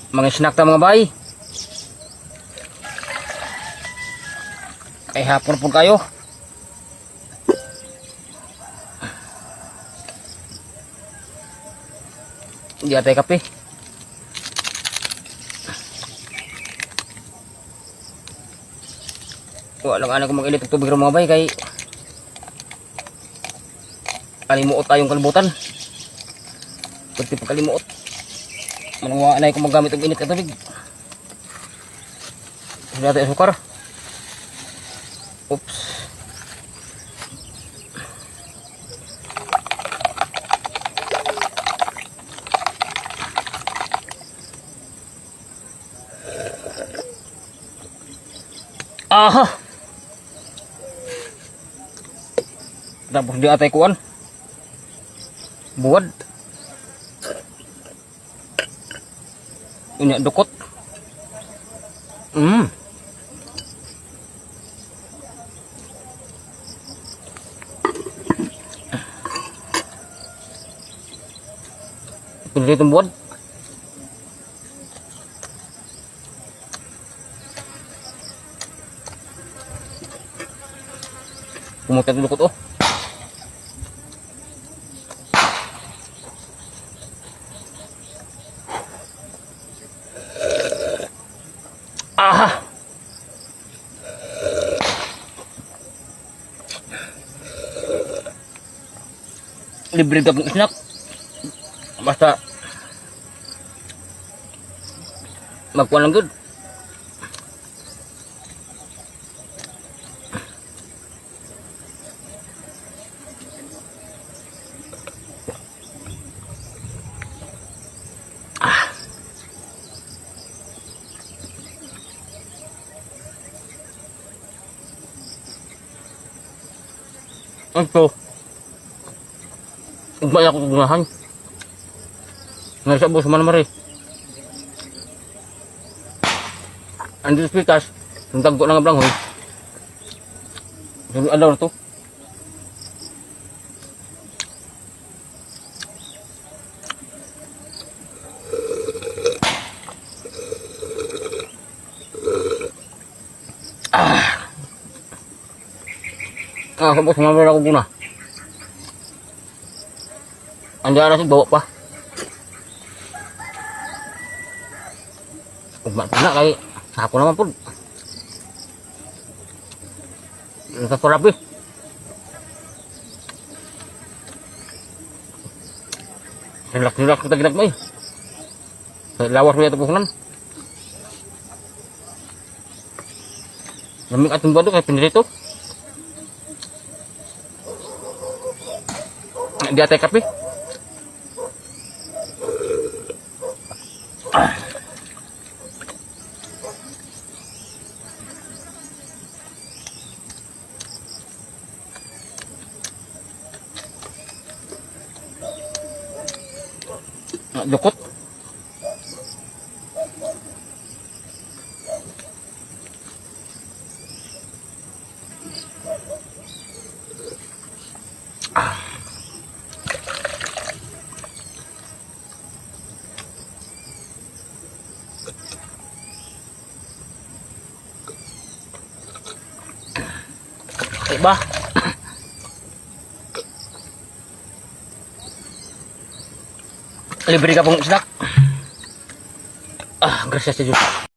Mga snack ta mga bay. Ay hapon po kayo. Di atay kape. Walang ano kung mag-init ng tubig mga bay kay kalimuot tayong kalibutan. Pwede pa kalimuot. Manunga na kung magamit ng init na tubig. Sudah tayo sukar. Oops. Aha. Tapos di atay kuan. Buwad. Ini dukot. Pilih itu buat. Kumukat dukot oh. Aha. Libre ka pong snack. Basta magkuha lang good. Ito ugmay ako gunahan nga sa bus man mari andito pitas ang tagpo ng ablang hoy sunod adlaw na to sa bus man mari ako guna. Andiyan na si bawa pa. Ugma na kay hapon naman po. Sa sarap eh. Relax kita ginag mo eh. Lawas mo yung tapunan. Lamig atong bado kay pinirito. Di atay kape. Dukot. Iba. Libre ka pong snack. Gracias sa Diyos.